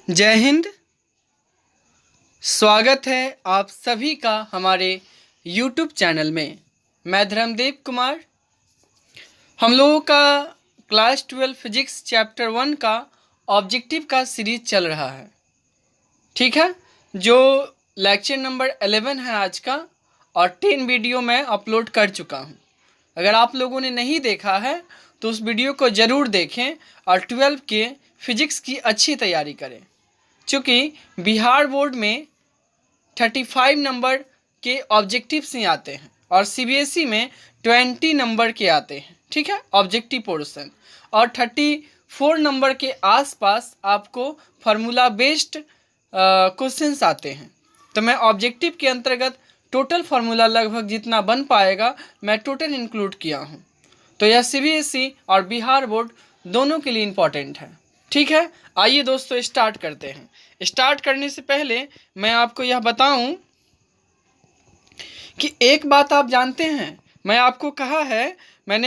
जय हिंद। स्वागत है आप सभी का हमारे YouTube चैनल में। मैं धर्मदेव कुमार। हम लोगों का क्लास 12 फिजिक्स चैप्टर 1 का ऑब्जेक्टिव का सीरीज चल रहा है। ठीक है, जो लेक्चर नंबर 11 है आज का, और 10 वीडियो मैं अपलोड कर चुका हूँ। अगर आप लोगों ने नहीं देखा है तो उस वीडियो को ज़रूर देखें और 12 के फिजिक्स की अच्छी तैयारी करें। चूँकि बिहार बोर्ड में 35 नंबर के ऑब्जेक्टिव्स ही आते हैं और सीबीएसई में 20 नंबर के आते हैं। ठीक है, ऑब्जेक्टिव पोर्शन, और 34 नंबर के आसपास आपको फार्मूला बेस्ड क्वेश्चंस आते हैं। तो मैं ऑब्जेक्टिव के अंतर्गत टोटल फार्मूला लगभग जितना बन पाएगा मैं टोटल इंक्लूड किया हूँ। तो यह सीबीएसई और बिहार बोर्ड दोनों के लिए इम्पॉर्टेंट है। ठीक है, आइए दोस्तों स्टार्ट करते हैं। स्टार्ट करने से पहले मैं आपको यह बताऊं कि एक बात आप जानते हैं, मैंने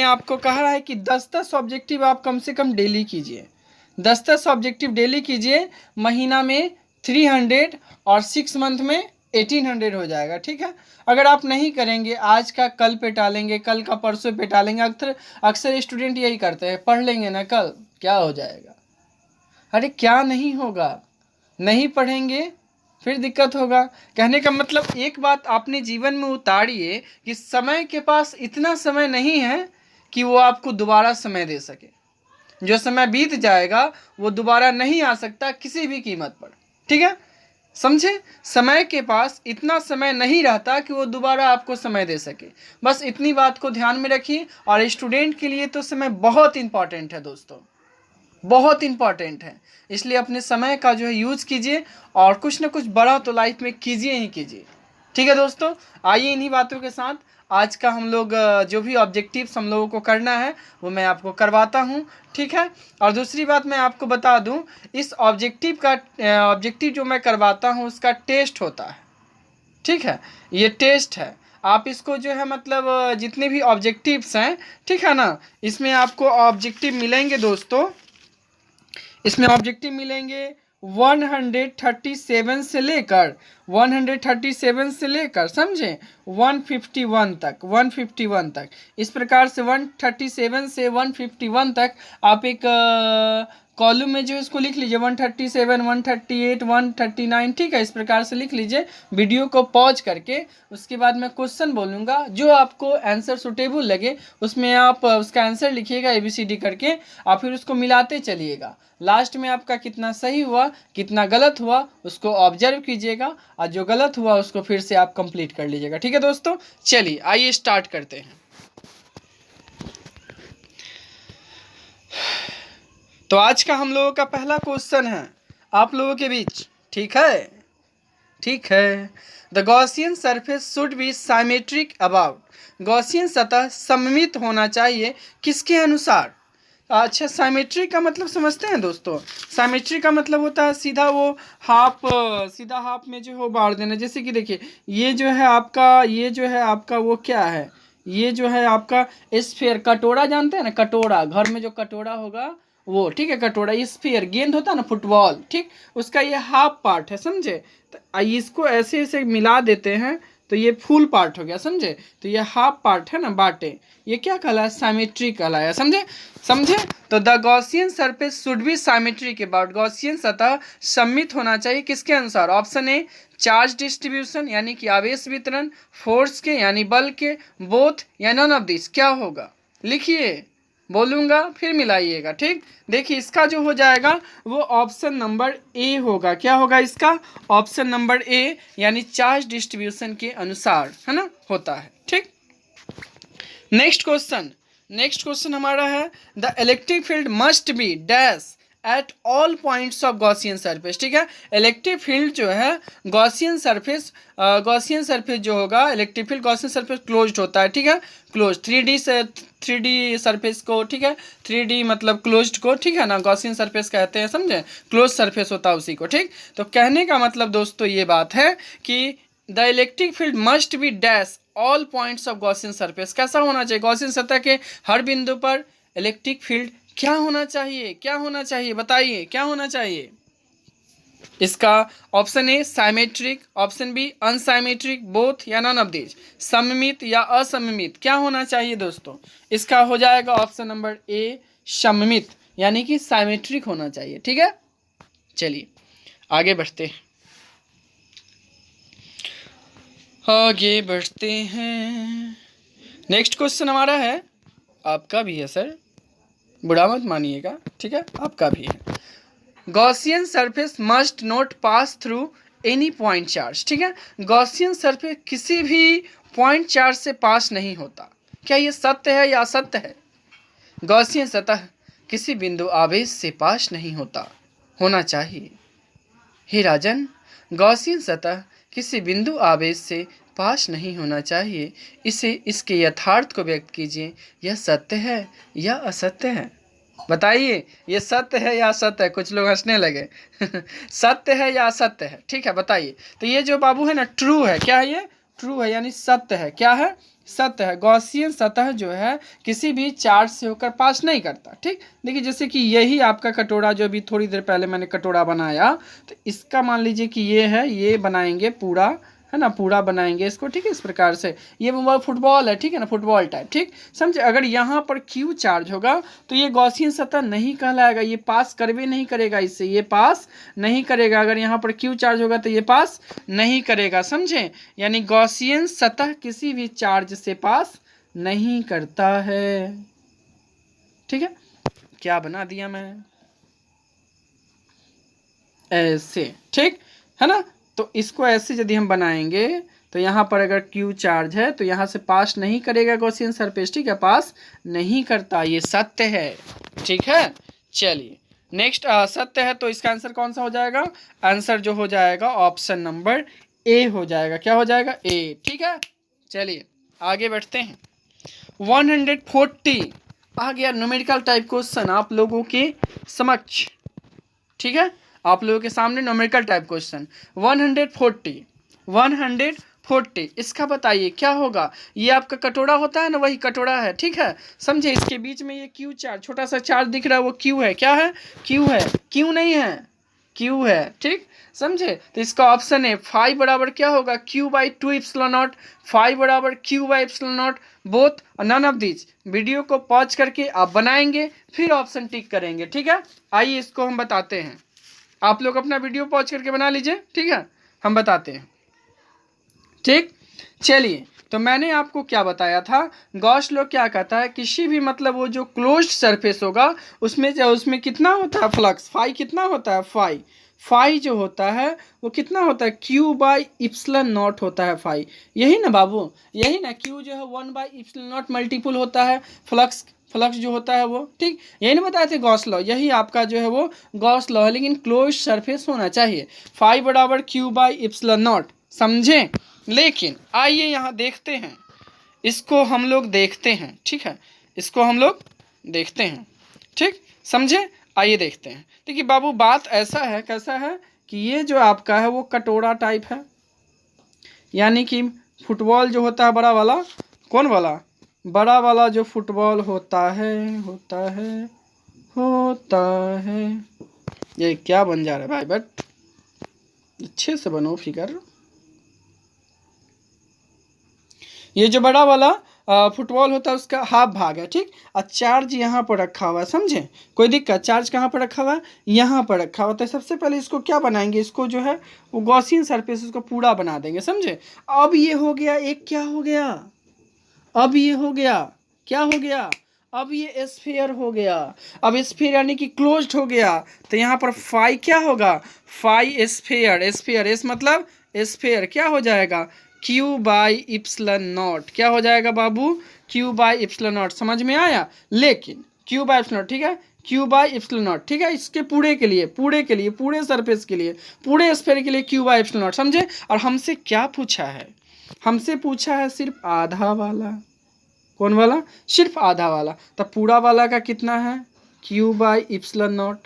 आपको कहा है कि 10-10 ऑब्जेक्टिव आप कम से कम डेली कीजिए। 10-10 ऑब्जेक्टिव डेली कीजिए। महीना में 300 और 6 मंथ में 1800 हो जाएगा। ठीक है, अगर आप नहीं करेंगे, आज का कल पे टालेंगे, कल का परसों पे टालेंगे, अक्सर स्टूडेंट यही करते हैं, पढ़ लेंगे ना कल क्या हो जाएगा। अरे क्या नहीं होगा, नहीं पढ़ेंगे फिर दिक्कत होगा। कहने का मतलब एक बात आपने जीवन में उतारिए कि समय के पास इतना समय नहीं है कि वो आपको दोबारा समय दे सके। जो समय बीत जाएगा वो दोबारा नहीं आ सकता किसी भी कीमत पर। ठीक है, समझे? समय के पास इतना समय नहीं रहता कि वो दोबारा आपको समय दे सके। बस इतनी बात को ध्यान में रखिए। और स्टूडेंट के लिए तो समय बहुत इंपॉर्टेंट है दोस्तों, बहुत इंपॉर्टेंट है। इसलिए अपने समय का जो है यूज कीजिए और कुछ ना कुछ बड़ा तो लाइफ में कीजिए ही कीजिए। ठीक है दोस्तों, आइए इन्हीं बातों के साथ आज का हम लोग जो भी ऑब्जेक्टिव्स हम लोगों को करना है वो मैं आपको करवाता हूँ। ठीक है, और दूसरी बात मैं आपको बता दूँ, इस ऑब्जेक्टिव जो मैं करवाता हूँ उसका टेस्ट होता है। ठीक है, ये टेस्ट है। आप इसको जो है मतलब जितने भी ऑब्जेक्टिव्स हैं, ठीक है ना, इसमें आपको ऑब्जेक्टिव मिलेंगे दोस्तों। इसमें ऑब्जेक्टिव मिलेंगे 137 से लेकर 137 से लेकर समझे 151 तक, 151 तक। इस प्रकार से 137 से 151 तक आप एक कॉलम में जो इसको लिख लीजिए, 137, 138, 139। ठीक है, इस प्रकार से लिख लीजिए वीडियो को पॉज करके। उसके बाद मैं क्वेश्चन बोलूँगा, जो आपको आंसर सुटेबल लगे उसमें आप उसका आंसर लिखिएगा ABCD करके, और फिर उसको मिलाते चलिएगा। लास्ट में आपका कितना सही हुआ कितना गलत हुआ उसको ऑब्जर्व कीजिएगा, और जो गलत हुआ उसको फिर से आप कंप्लीट कर लीजिएगा। ठीक है दोस्तों, चलिए आइए स्टार्ट करते हैं। तो आज का हम लोगों का पहला क्वेश्चन है आप लोगों के बीच। ठीक है, ठीक है। The Gaussian surface should be symmetric about. Gaussian सतह सममित होना चाहिए किसके अनुसार? अच्छा, साइमेट्री का मतलब समझते हैं दोस्तों? साइमेट्री का मतलब होता है सीधा वो सीधा हाफ में जो हो बांट देना। जैसे कि देखिए, ये जो है आपका वो क्या है, ये जो है आपका स्फीयर, कटोरा जानते हैं ना, कटोरा, घर में जो कटोरा होगा वो। ठीक है, कटोरा, स्फीयर गेंद होता है ना, फुटबॉल, ठीक, उसका ये हाफ पार्ट है, समझे? तो इसको ऐसे ऐसे मिला देते हैं तो ये फुल पार्ट हो गया, समझे? तो ये हाफ पार्ट है ना, बाटे, ये क्या कहलाया? साइमेट्री कहलाया। समझे? समझे? तो the Gaussian surface should be symmetric about. Gaussian सतह सममित होना चाहिए किसके अनुसार? ऑप्शन ए चार्ज डिस्ट्रीब्यूशन यानी कि आवेश वितरण, फोर्स के यानी बल के, बोथ या नन ऑफ दिस। क्या होगा लिखिए, बोलूँगा फिर मिलाइएगा। ठीक, देखिए इसका जो हो जाएगा वो ऑप्शन नंबर ए होगा। क्या होगा इसका? ऑप्शन नंबर ए, यानी चार्ज डिस्ट्रीब्यूशन के अनुसार, है ना, होता है। ठीक, नेक्स्ट क्वेश्चन हमारा है the electric field must be dash at all points of Gaussian surface. ठीक है, इलेक्ट्रिक फील्ड जो है गॉसियन सरफेस जो होगा, electric field Gaussian surface closed होता है। ठीक है, क्लोज 3D सरफेस को, ठीक है, 3D मतलब क्लोज्ड को, ठीक है ना, गॉसियन सरफेस कहते हैं, समझे? क्लोज सरफेस होता है उसी को। ठीक, तो कहने का मतलब दोस्तों ये बात है कि the electric field must be dash all points of Gaussian surface. कैसा होना चाहिए? गॉसियन सतह के हर बिंदु पर इलेक्ट्रिक फील्ड क्या होना चाहिए? क्या होना चाहिए बताइए, क्या होना चाहिए? इसका option A symmetric, option B unsymmetric, both या नन ऑफ दीज, सममित या असममित। क्या होना चाहिए दोस्तों? इसका हो जाएगा ऑप्शन नंबर ए सममित, यानी कि साइमेट्रिक होना चाहिए। ठीक है, चलिए आगे बढ़ते हैं, आगे बढ़ते हैं। नेक्स्ट क्वेश्चन हमारा है, आपका भी है सर, बुरा मत मानिएगा, ठीक है, आपका भी है। Gaussian surface must not pass through any point charge. ठीक है, गॉसियन सरफेस किसी भी पॉइंट चार्ज से पास नहीं होता। क्या ये सत्य है या असत्य है? गॉसियन सतह किसी बिंदु आवेश से पास नहीं होना चाहिए। हे राजन, गॉसियन सतह किसी बिंदु आवेश से पास नहीं होना चाहिए। इसके यथार्थ को व्यक्त कीजिए। यह सत्य है या असत्य है? बताइए, ये सत्य है या असत्य है? कुछ लोग हंसने लगे सत्य है या असत्य है? ठीक है, बताइए। तो ये जो बाबू है ना, ट्रू है। क्या है ये? ट्रू है, यानी सत्य है। क्या है? सत्य है। गॉसियन सतह जो है किसी भी चार्ज से होकर पास नहीं करता। ठीक, देखिए जैसे कि यही आपका कटोरा, जो अभी थोड़ी देर पहले मैंने कटोरा बनाया, तो इसका मान लीजिए कि ये है, ये बनाएंगे पूरा, है ना, पूरा बनाएंगे इसको। ठीक है, इस प्रकार से ये फुटबॉल है, ठीक है ना, फुटबॉल टाइप। ठीक, समझे? अगर यहाँ पर क्यू चार्ज होगा तो ये गॉसियन सतह नहीं कहलाएगा, ये पास करवे नहीं करेगा, इससे ये पास नहीं करेगा। अगर यहाँ पर क्यू चार्ज होगा तो ये पास नहीं करेगा, समझे? यानी गॉसियन सतह किसी भी चार्ज से पास नहीं करता है। ठीक है, क्या बना दिया मैं ऐसे, ठीक है ना? तो इसको ऐसे यदि हम बनाएंगे तो यहाँ पर अगर Q चार्ज है तो यहाँ से पास नहीं करेगा गॉसियन सरफेस। ठीक है, पास नहीं करता, ये सत्य है। ठीक है, चलिए नेक्स्ट सत्य है, तो इसका आंसर कौन सा हो जाएगा? आंसर जो हो जाएगा ऑप्शन नंबर ए हो जाएगा। क्या हो जाएगा? ए। ठीक है, चलिए आगे बढ़ते हैं। 140 आ गया न्यूमेरिकल टाइप क्वेश्चन आप लोगों के समक्ष। ठीक है, आप लोगों के सामने न्यूमेरिकल टाइप क्वेश्चन 140। इसका बताइए क्या होगा? ये आपका कटोरा होता है ना, वही कटोरा है। ठीक है, समझे? इसके बीच में ये क्यू चार्ज, छोटा सा चार्ज दिख रहा है, वो क्यू है। क्या है? क्यू है। क्यू नहीं है, क्यू है। ठीक, समझे? तो इसका ऑप्शन है 5 बराबर क्या होगा? Q/2 epsilon not. 5 बराबर Q/2 epsilon naught, both none of these. Video को पॉज करके आप बनाएंगे, फिर ऑप्शन टिक करेंगे। ठीक है, आइए इसको हम बताते हैं। आप लोग अपना वीडियो पॉज करके बना लीजिए। ठीक है, हम बताते हैं। ठीक, चलिए, तो मैंने आपको क्या बताया था? गॉस लॉ क्या कहता है? किसी भी मतलब वो जो क्लोज्ड सरफेस होगा उसमें कितना होता है फ्लक्स? फाई कितना होता है? फाई जो होता है वो कितना होता है? Q/ε0 होता है फाई। यही ना बाबू, यही ना? Q जो है 1/ε0 मल्टीपल होता है फ्लक्स जो होता है वो। ठीक, यही नहीं बताए थे गॉस लॉ? यही आपका जो है वो गॉस लॉ है, लेकिन क्लोज सरफेस होना चाहिए। 5 बराबर Q/ε0, समझे? लेकिन आइए यहाँ देखते हैं, इसको हम लोग देखते हैं। ठीक है, इसको हम लोग देखते हैं। ठीक, समझे? आइए देखते हैं। देखिए बाबू, बात ऐसा है, कैसा है कि ये जो आपका है वो कटोरा टाइप है, यानी कि फुटबॉल जो होता है बड़ा वाला, कौन वाला? बड़ा वाला जो फुटबॉल होता है ये क्या बन जा रहा है भाई? बट अच्छे से बनो फिगर। ये जो बड़ा वाला फुटबॉल होता है उसका हाफ भाग है। ठीक, और चार्ज यहाँ पर रखा हुआ है, समझे? कोई दिक्कत? चार्ज कहाँ पर रखा हुआ है? यहाँ पर रखा हुआ। तो सबसे पहले इसको क्या बनाएंगे? इसको जो है वो गॉसियन सरफेस उसको पूरा बना देंगे, समझे? अब ये हो गया एक, क्या हो गया? अब ये हो गया, क्या हो गया? अब ये स्फीयर हो गया। अब स्फीयर यानी कि क्लोज्ड हो गया, तो यहाँ पर फाई क्या होगा? फाई स्फीयर, एस मतलब स्फीयर, क्या हो जाएगा? Q/ε0। क्या हो जाएगा बाबू? Q/ε0। समझ में आया? लेकिन Q/ε0, ठीक है, Q/ε0, ठीक है, इसके पूरे सरफेस के लिए, पूरे स्फीयर के लिए Q/ε0, समझे? और हमसे क्या पूछा है? हमसे पूछा है सिर्फ आधा वाला। कौन वाला? सिर्फ आधा वाला। तो पूरा वाला का कितना है? Q/ε0।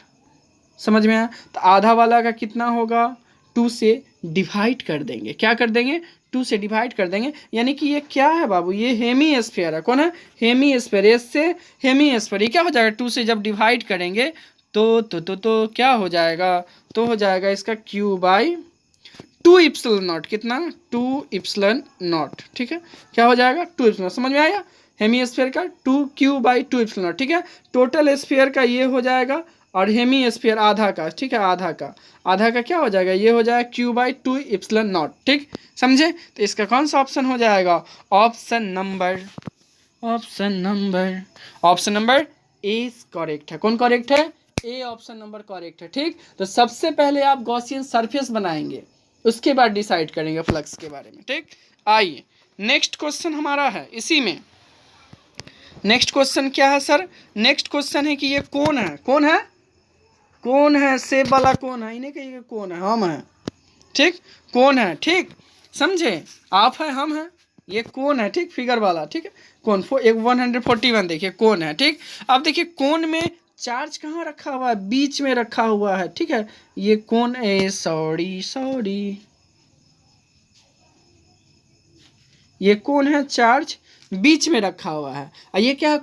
समझ में आया? तो आधा वाला का कितना होगा? 2 से डिवाइड कर देंगे। क्या कर देंगे? 2 से डिवाइड कर देंगे, यानी कि ये क्या है बाबू? ये हेमी स्फीयर है। कौन है? Hemisphere. एस से हेमी स्फीयर, ये क्या हो जाएगा? 2 से जब डिवाइड करेंगे तो क्या हो जाएगा, तो हो जाएगा इसका Q बाई 2 इप्सिलॉन नॉट, कितना 2 इप्सिलॉन नॉट, ठीक है। क्या हो जाएगा 2 इप्सिलॉन, समझ में आया, हेमी स्फीयर का 2Q बाई 2 इप्सिलॉन नॉट, ठीक है। टोटल स्फीयर का ये हो जाएगा और हेमी स्फीयर आधा का, ठीक है, आधा का क्या हो जाएगा, ये हो जाएगा Q बाई 2 इप्सिलॉन नॉट, ठीक, समझे। तो इसका कौन सा ऑप्शन हो जाएगा, ऑप्शन नंबर ए करेक्ट है। कौन करेक्ट है, ए ऑप्शन नंबर करेक्ट है, ठीक। तो सबसे पहले आप गॉसियन सरफेस बनाएंगे, उसके बाद डिसाइड करेंगे फ्लक्स के बारे में, ठीक। आइए नेक्स्ट क्वेश्चन हमारा है इसी में। नेक्स्ट क्वेश्चन क्या है सर, नेक्स्ट क्वेश्चन है कि ये कौन है, कौन है सेब वाला कौन है, इन्हें कहिए कौन है, हम है, ठीक, कौन है, ठीक, समझे, आप है हम है, ये कौन है, ठीक, फिगर वाला, ठीक है, कौन 141 देखिए कौन है, ठीक। अब देखिए कौन में चार्ज कहाँ रखा हुआ है, बीच में रखा हुआ है, ठीक है, ये कौन है, सॉरी ये कौन है, चार्ज बीच में रखा हुआ है, और ये क्या है,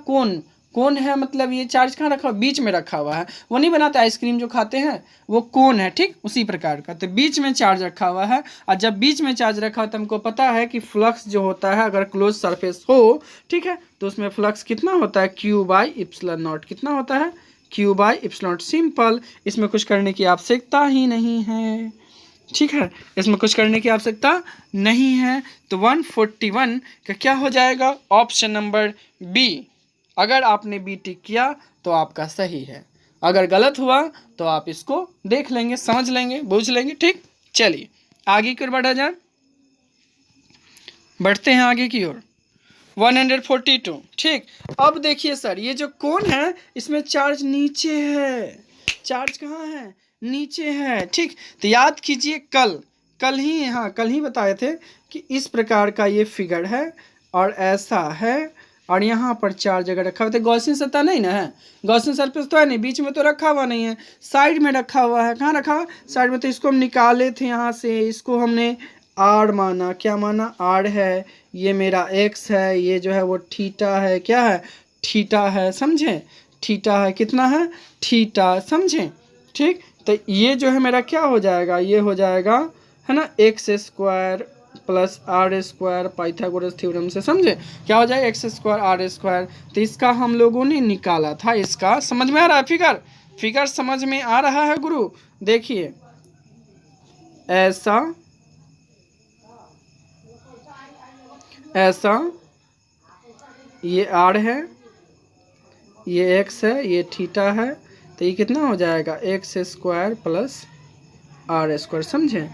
कौन है, मतलब ये चार्ज कहाँ रखा हुआ, बीच में रखा हुआ है, वो नहीं बनाते आइसक्रीम जो खाते हैं वो कौन है, ठीक, उसी प्रकार का। तो बीच में चार्ज रखा हुआ है, और जब बीच में चार्ज रखा हो तो हमको पता है कि फ्लक्स जो होता है अगर क्लोज सरफेस हो, ठीक है, तो उसमें फ्लक्स कितना होता है, Q बाई इप्सिलॉन नॉट, कितना होता है, Q by epsilon not, simple, इसमें कुछ करने की आवश्यकता ही नहीं है, ठीक है, इसमें कुछ करने की आवश्यकता नहीं है। तो 141 का क्या हो जाएगा, ऑप्शन नंबर बी। अगर आपने बी टिक किया तो आपका सही है, अगर गलत हुआ तो आप इसको देख लेंगे, समझ लेंगे, बूझ लेंगे, ठीक। चलिए आगे की ओर बढ़ा जाए, बढ़ते हैं आगे की ओर। 142, ठीक। अब देखिए सर ये जो कोन है इसमें चार्ज नीचे है, चार्ज कहाँ है, नीचे है, ठीक। तो याद कीजिए कल ही बताए थे कि इस प्रकार का ये फिगर है और ऐसा है, और यहाँ पर चार्ज अगर रखा हुआ तो गॉसियन सतह नहीं ना है, गॉसियन सरफेस तो है नहीं, बीच में तो रखा हुआ नहीं है, साइड में रखा हुआ है, कहाँ रखा हुआ साइड में। तो इसको हम निकाले थे यहाँ से, इसको हमने आर माना, क्या माना, आर है, ये मेरा एक्स है, ये जो है वो थीटा है, क्या है, थीटा है, समझे, थीटा है, कितना है, थीटा, समझे, ठीक। तो ये जो है मेरा क्या हो जाएगा, ये हो जाएगा है ना x square plus r square, Pythagoras theorem से, समझे, क्या हो जाएगा एक्स स्क्वायर आर स्क्वायर। तो इसका हम लोगों ने निकाला था, इसका समझ में आ रहा है, फिगर समझ में आ रहा है गुरु, देखिए ऐसा ये आर है, ये एक्स है, ये थीटा है, तो ये कितना हो जाएगा x square plus r square, समझे।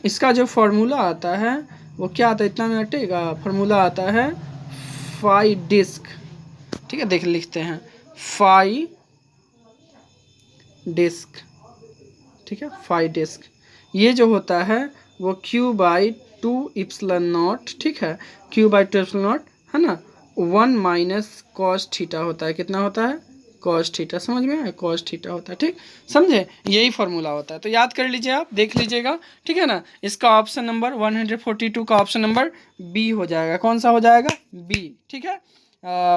इसका जो फॉर्मूला आता है वो क्या आता है, इतना में हटेगा, फॉर्मूला आता है फाई डिस्क, ठीक है, देख लिखते हैं फाई डिस्क, ठीक है, फाई डिस्क, ये जो होता है वो Q बाई 2 इप्सिलॉन नॉट, ठीक है, Q बाई 2 इप्सिलॉन नॉट है ना, 1 माइनस कॉस थीटा होता है, कितना होता है, कॉस थीटा, समझ में आया, कॉस थीटा होता है, ठीक, समझे, यही फॉर्मूला होता है। तो याद कर लीजिए, आप देख लीजिएगा, ठीक है ना। इसका ऑप्शन नंबर 142 का ऑप्शन नंबर बी हो जाएगा, कौन सा हो जाएगा, बी, ठीक है।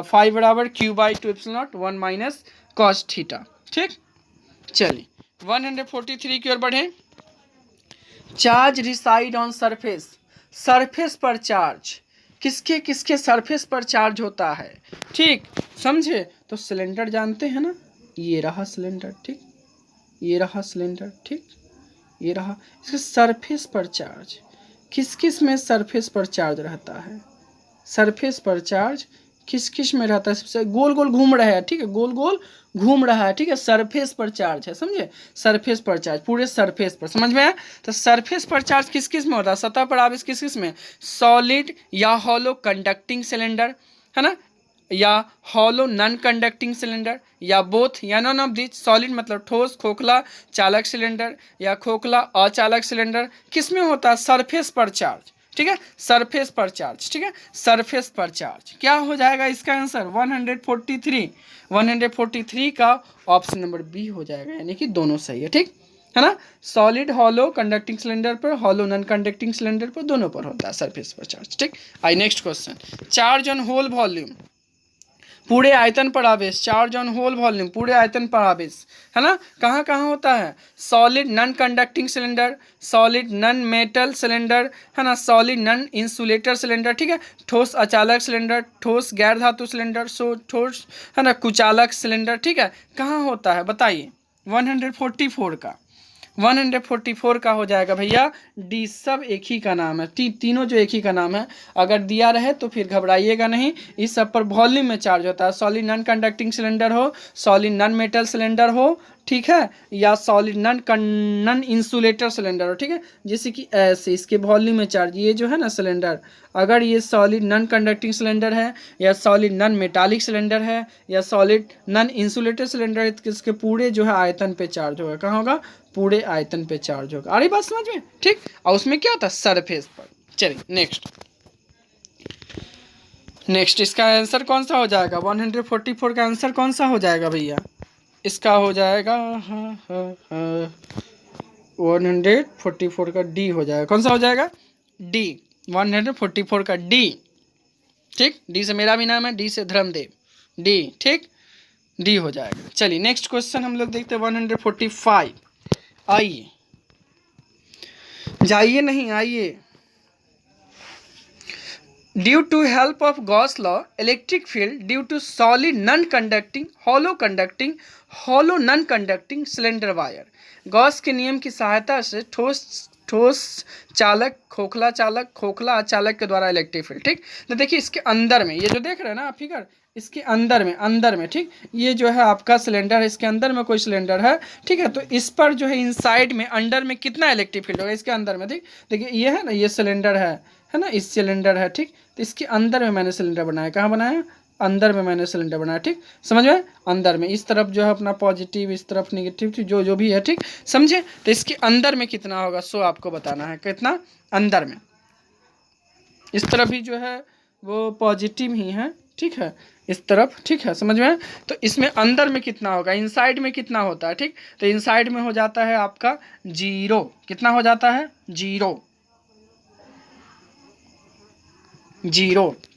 5 बराबर Q by 2 epsilon naught 1 minus cos theta, ठीक। चलिए 143 की ओर बढ़े। Charge reside on surface, surface पर चार्ज, किसके किसके सरफेस पर चार्ज होता है, ठीक, समझे। तो सिलेंडर जानते हैं ना, ये रहा सिलेंडर, ठीक, ये रहा सिलेंडर, ठीक, ये रहा, इसके सरफेस पर चार्ज, किस किस में सरफेस पर चार्ज रहता है, सरफेस पर चार्ज किस किस में रहता है, सबसे गोल गोल घूम रहा है, ठीक है, गोल गोल घूम रहा है, ठीक है, सरफेस पर चार्ज है, समझे, सरफेस पर चार्ज, पूरे सरफेस पर, समझ में आया। तो सरफेस पर चार्ज किस किस में होता है, सतह पर आवेश किस किस में, सॉलिड या हॉलो कंडक्टिंग सिलेंडर, है ना, या हॉलो नॉन कंडक्टिंग सिलेंडर, या बोथ या नॉन ऑफ दिस, सॉलिड मतलब ठोस खोखला चालक सिलेंडर, या खोखला अचालक सिलेंडर, किस में होता है, सरफेस पर चार्ज, ठीक है, सरफेस पर चार्ज, ठीक है, सरफेस पर चार्ज, क्या हो जाएगा इसका आंसर 143 का ऑप्शन नंबर बी हो जाएगा, यानी कि दोनों सही है, ठीक है ना। सॉलिड हॉलो कंडक्टिंग सिलेंडर पर, हॉलो नॉन कंडक्टिंग सिलेंडर पर, दोनों पर होता है सरफेस पर चार्ज, ठीक। आई next question, charge on whole volume, पूरे आयतन पर आवेश, चार्ज ऑन होल वॉल्यूम, पूरे आयतन पर आवेश, है ना। कहाँ कहाँ होता है, solid non conducting cylinder, solid non metal cylinder, है ना, सॉलिड नॉन इंसुलेटर सिलेंडर, ठीक है, ठोस अचालक सिलेंडर, ठोस गैर धातु सिलेंडर, ठोस, है ना, कुचालक सिलेंडर, ठीक है। कहाँ होता है बताइए, 144 का, 144 का हो जाएगा भैया डी। सब एक ही का नाम है, तीनों जो एक ही का नाम है। अगर दिया रहे तो फिर घबराइएगा नहीं, इस सब पर वॉल्यूम में चार्ज होता है। सॉलिड नॉन कंडक्टिंग सिलेंडर हो, सॉलिड नॉन मेटल सिलेंडर हो, ठीक है, या सॉलिड नॉन इंसुलेटर सिलेंडर हो, ठीक है। जैसे कि ऐसे इसके वॉल्यूम में चार्ज, ये जो है ना सिलेंडर, अगर ये सॉलिड नॉन कंडक्टिंग सिलेंडर है, या सॉलिड नॉन मेटालिक सिलेंडर है, या सॉलिड नॉन इंसुलेटर सिलेंडर है, तो इसके पूरे जो है आयतन पे चार्ज होगा। कहाँ होगा, पूरे आयतन पे चार्ज होगा। आ रही बात समझ में, ठीक। और उसमें क्या होता है, सरफेस पर। चलिए नेक्स्ट इसका आंसर कौन सा हो जाएगा, 144 का आंसर कौन सा हो जाएगा भैया, इसका हो जाएगा 144 का डी हो जाएगा। कौन सा हो जाएगा, डी, 144 का डी, ठीक। डी से मेरा भी नाम है, डी से धर्मदेव, डी, ठीक, डी हो जाएगा। चलिए नेक्स्ट क्वेश्चन हम लोग देखते हैं 145। आइए, जाइए नहीं, आइए। Due to help of Gauss law, electric field due to solid non conducting, hollow non conducting cylinder wire. Gauss के नियम की सहायता से ठोस चालक, खोखला अचालक के द्वारा इलेक्ट्रिक फील्ड, ठीक। तो देखिए इसके अंदर में, ये जो देख रहे हैं ना आप फिगर, इसके अंदर में, ठीक, ये जो है आपका सिलेंडर है, इसके अंदर में कोई सिलेंडर है, ठीक है। तो इस पर जो है इनसाइड में, अंडर में कितना इलेक्ट्रिक फील्ड होगा इसके अंदर में, ठीक। देखिए ये है ना, ये सिलेंडर है ना, इस सिलेंडर है, ठीक। तो इसके अंदर में मैंने सिलेंडर बनाया, कहाँ बनाया, अंदर में मैंने सिलेंडर बनाया, ठीक, समझ में, अंदर में, इस तरफ जो है अपना पॉजिटिव, इस तरफ निगेटिव, जो भी है, ठीक, समझे। तो इसके अंदर में कितना होगा सो आपको बताना है, कितना अंदर में, इस तरफ भी जो है वो पॉजिटिव ही है, ठीक है, इस तरफ, ठीक है, समझ में। तो इसमें अंदर में कितना होगा, इनसाइड में कितना होता है, ठीक। तो इनसाइड में हो जाता है आपका 0, कितना हो जाता है, 0,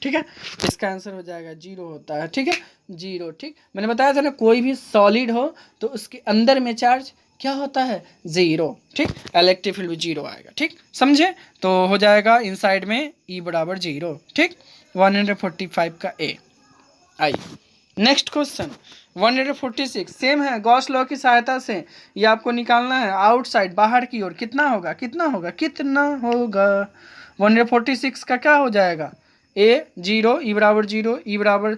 ठीक है। इसका आंसर हो जाएगा 0 होता है, ठीक है, 0, ठीक। मैंने बताया था ना, कोई भी सॉलिड हो तो उसके अंदर में चार्ज क्या होता है, 0, ठीक, इलेक्ट्रिक फील्ड भी 0 आएगा, ठीक, समझे। तो हो जाएगा इनसाइड में E बराबर 0, ठीक, 145 का ए। आइए नेक्स्ट क्वेश्चन 146, सेम है, गॉस लॉ की सहायता से ये आपको निकालना है, आउटसाइड, बाहर की ओर कितना होगा, 146 का क्या हो जाएगा, ए 0, ई बराबर 0, ई बराबर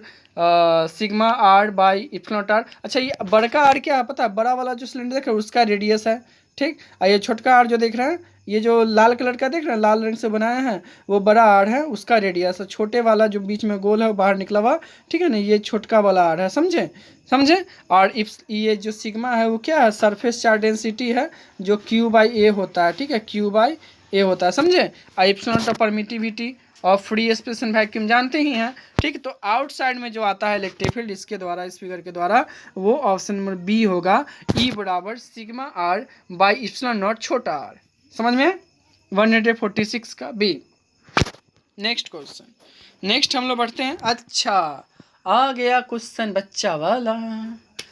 sigma R by epsilon R. अच्छा ये बड़का आर क्या है पता है, बड़ा वाला जो सिलेंडर देख रहे हैं उसका रेडियस है, ठीक। और ये छोटका आर जो देख रहे हैं, ये जो लाल कलर का देख रहे हैं, लाल रंग से बनाया है, वो बड़ा आर है, उसका रेडियस है। छोटे वाला जो बीच में गोल है वो बाहर निकला हुआ, ठीक है ना, ये छोटका वाला आर है, समझे। और इफ ये जो सिग्मा है वो क्या है, सरफेस चार्ज डेंसिटी है, जो Q/A होता है, ठीक है, Q/A होता है, समझे। और इप्सिलॉन परमिटिविटी और फ्री स्पेस एंड वैक्यूम जानते ही हैं, ठीक। तो आउटसाइड में जो आता है इलेक्ट्रिक फील्ड, इसके द्वारा, इस फिगर के द्वारा, वो ऑप्शन नंबर बी होगा, ई बराबर sigma R by epsilon naught छोटा आर, समझ में, 146 का बी। नेक्स्ट क्वेश्चन, नेक्स्ट हम लोग बढ़ते हैं। अच्छा आ गया क्वेश्चन बच्चा वाला,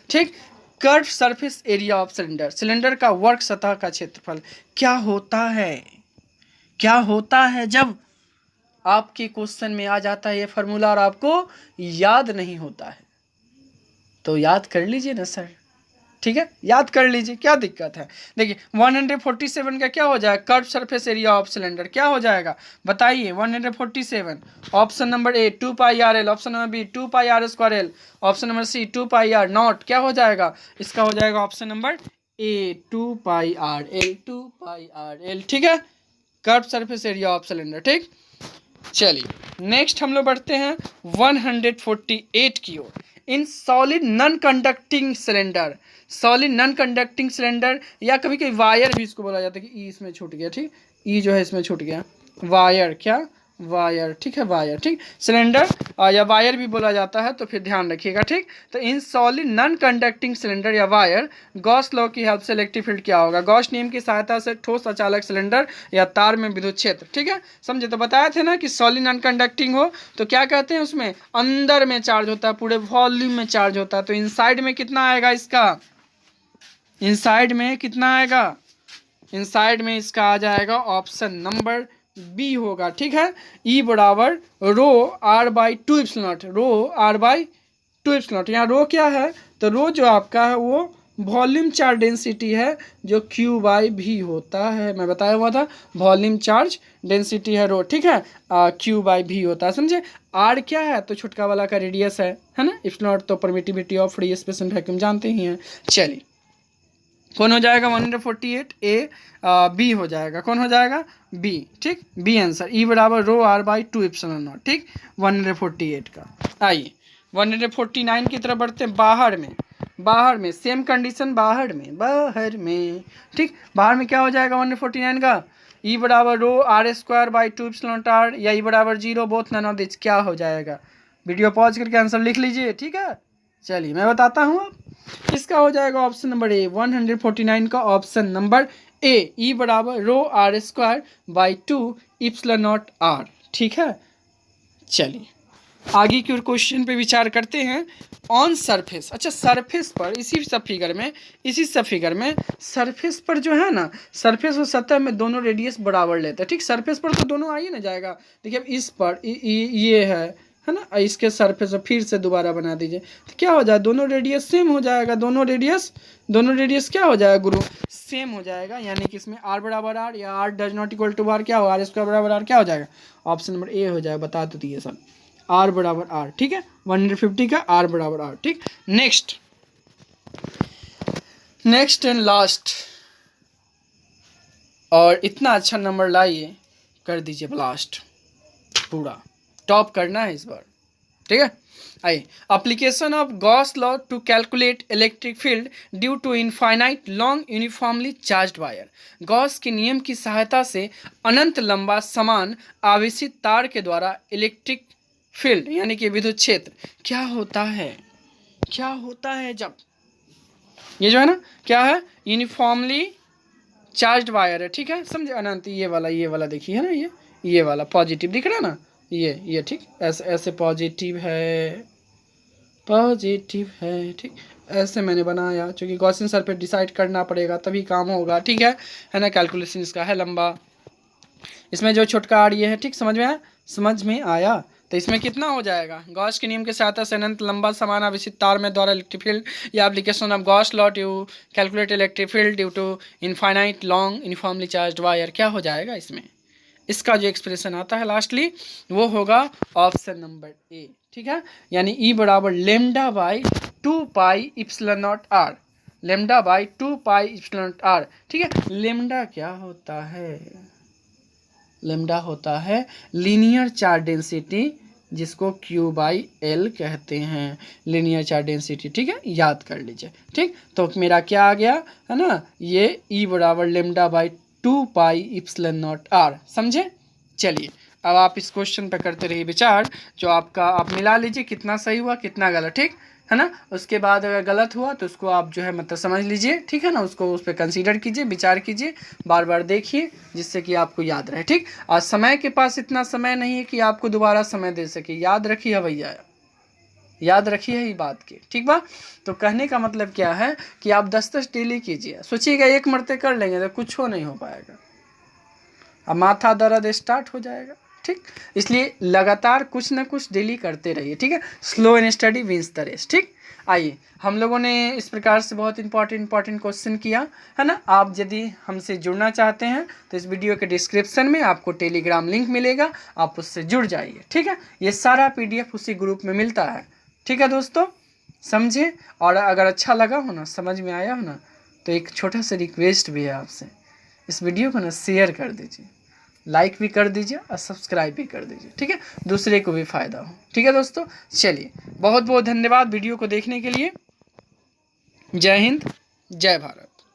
ठीक। Curve surface area of cylinder, cylinder का वर्ग सतह का क्षेत्रफल क्या होता है जब आपके क्वेश्चन में आ जाता है ये फार्मूला और आपको याद नहीं होता है, तो याद कर लीजिए ना सर, ठीक है, याद कर लीजिए, क्या दिक्कत है। देखिए 147 का क्या हो जाएगा, curve surface area of cylinder क्या हो जाएगा बताइए, 147, option number A 2πr/l, option number B 2πr²l, option number C 2πr0, क्या हो जाएगा, इसका हो जाएगा ऑप्शन नंबर ए 2πr/l, ठीक है, curve surface area of cylinder, ठीक। चलिए नेक्स्ट हम लोग बढ़ते हैं 148 की ओर। इन सॉलिड नॉन कंडक्टिंग सिलेंडर, या कभी कभी वायर भी इसको बोला जाता है कि ई इसमें छूट गया, ठीक, ई जो है इसमें छूट गया, वायर, क्या वायर, ठीक है, वायर, ठीक, सिलेंडर या वायर भी बोला जाता है, तो फिर ध्यान रखिएगा, ठीक। तो इन सॉलिड नॉन कंडक्टिंग सिलेंडर या वायर गॉस लॉ की हेल्प से इलेक्ट्रिक फील्ड क्या होगा? गॉस नियम की सहायता से ठोस अचालक सिलेंडर या तार में विद्युत क्षेत्र, ठीक है, समझे। तो बताया थे ना कि सॉलिड नॉन कंडक्टिंग हो तो क्या कहते हैं, उसमें अंदर में चार्ज होता है, पूरे वॉल्यूम में चार्ज होता है। तो इनसाइड में कितना आएगा इसका, इनसाइड में कितना आएगा, इनसाइड में इसका आ जाएगा ऑप्शन नंबर बी होगा, ठीक है। ई बराबर rho R by two epsilon naught, rho R by two epsilon naught. यहाँ रो क्या है, तो रो जो आपका है वो वॉल्यूम चार्ज डेंसिटी है जो क्यू बाई भी होता है, मैं बताया हुआ था, वॉल्यूम चार्ज डेंसिटी है रो, ठीक है, क्यू बाई भी होता है, समझे। आर क्या है, तो छुटका वाला का रेडियस है ना, इप्सिलॉन नॉट तो permittivity of free space and vacuum जानते ही हैं। चलिए कौन हो जाएगा 148, ए बी हो जाएगा, कौन हो जाएगा, बी, ठीक, बी आंसर। ई बराबर rho R by two epsilon naught, ठीक, 148 का। आइए 149 की तरफ बढ़ते हैं। बाहर में, बाहर में सेम कंडीशन, बाहर में, बाहर में, ठीक, बाहर में क्या हो जाएगा 149 का, ई बराबर rho R square by two epsilon naught R या ई बराबर zero, both none of this, क्या हो जाएगा, वीडियो पॉज करके आंसर लिख लीजिए, ठीक है। चलिए मैं बताता हूँ, इसका हो जाएगा ऑप्शन नंबर ए, 149 का ऑप्शन नंबर ए, ई बराबर rho R square by two epsilon naught are, ठीक है। चलिए आगे के क्वेश्चन पे विचार करते हैं। ऑन सरफेस, अच्छा सरफेस पर, इसी सब फिगर में, इसी सब फिगर में सरफेस पर जो है ना, सरफेस और सतह में दोनों रेडियस बराबर लेते हैं, ठीक, सरफेस पर तो दोनों आ ही ना जाएगा। देखिए अब इस पर ये है ना, इसके सरफेस फिर से दोबारा बना दीजिए, तो क्या हो जाए, दोनों रेडियस सेम हो जाएगा, दोनों रेडियस क्या हो जाएगा गुरु, सेम हो जाएगा, यानी कि इसमें आर बराबर आर या R does not equal to R क्या हो, आर स्क्वायर बराबर आर क्या हो जाएगा, ऑप्शन नंबर ए हो जाएगा, बता तो दिए सब, आर बराबर आर, ठीक है, 150 का आर बराबर आर, ठीक। नेक्स्ट एंड लास्ट, और इतना अच्छा नंबर लाइए, कर दीजिए ब्लास्ट, पूरा टॉप करना है इस बार, ठीक है। आइए, application of Gauss law to calculate electric field due to infinite long uniformly charged wire. Gauss के नियम की सहायता से अनंत लंबा समान आवेशित तार के द्वारा इलेक्ट्रिक फील्ड यानी कि विद्युत क्षेत्र क्या होता है, क्या होता है जब ये जो है ना क्या है, यूनिफॉर्मली चार्ज्ड वायर है, ठीक है, समझे, अनंत, ये वाला देखिए है ना, ये वाला पॉजिटिव दिख रहा है ना, ये ठीक, ऐसे पॉजिटिव है, ठीक, ऐसे मैंने बनाया, क्योंकि गॉसियन सरफेस डिसाइड करना पड़ेगा तभी काम होगा, ठीक है ना, कैलकुलेशन इसका है लंबा, इसमें जो छोटका आर ये है, ठीक, समझ में आया। तो इसमें कितना हो जाएगा, गॉस के नियम के सहायता से अनंत लंबा समान आवेशित तार में द्वारा इलेक्ट्रिक फील्ड या application of Gauss law to calculate electric field due to infinite long uniformly charged wire, क्या हो जाएगा इसमें, इसका जो एक्सप्रेशन आता है लास्टली वो होगा ऑप्शन नंबर ए, ठीक है, यानी ई बराबर lambda by 2 pi epsilon naught r, lambda by 2 pi epsilon naught are, ठीक है। लेमडा क्या होता है, लेमडा होता है लीनियर चार्ज डेंसिटी, जिसको क्यू बाई एल कहते हैं, लीनियर चार्ज डेंसिटी, ठीक है, याद कर लीजिए, ठीक। तो मेरा क्या आ गया है ना, ये ई बराबर lambda by 2 pi epsilon naught r, समझे। चलिए अब आप इस क्वेश्चन पे करते रहिए विचार, जो आपका आप मिला लीजिए कितना सही हुआ कितना गलत, ठीक है ना। उसके बाद अगर गलत हुआ तो उसको आप जो है मतलब समझ लीजिए, ठीक है ना, उसको उस पर कंसीडर कीजिए, विचार कीजिए, बार बार देखिए, जिससे कि आपको याद रहे, ठीक। आज समय के पास इतना समय नहीं है कि आपको दोबारा समय दे सके, याद रखिए भैया, याद रखिए ही बात की, ठीक बा। तो कहने का मतलब क्या है कि आप 10-10 डेली कीजिए, सोचिएगा एक मरते कर लेंगे तो कुछ हो नहीं हो पाएगा, अब माथा दर्द स्टार्ट हो जाएगा, ठीक। इसलिए लगातार कुछ ना कुछ डेली करते रहिए, ठीक है, slow and steady wins the race, ठीक। आइए हम लोगों ने इस प्रकार से बहुत इंपॉर्टेंट क्वेश्चन किया है ना। आप यदि हमसे जुड़ना चाहते हैं तो इस वीडियो के डिस्क्रिप्शन में आपको टेलीग्राम लिंक मिलेगा, आप उससे जुड़ जाइए, ठीक है। ये सारा PDF उसी ग्रुप में मिलता है, ठीक है दोस्तों, समझे। और अगर अच्छा लगा हो ना, समझ में आया हो ना, तो एक छोटा सा रिक्वेस्ट भी है आपसे, इस वीडियो को ना शेयर कर दीजिए, लाइक भी कर दीजिए और सब्सक्राइब भी कर दीजिए, ठीक है, दूसरे को भी फ़ायदा हो, ठीक है दोस्तों। चलिए बहुत बहुत धन्यवाद वीडियो को देखने के लिए। जय हिंद, जय भारत।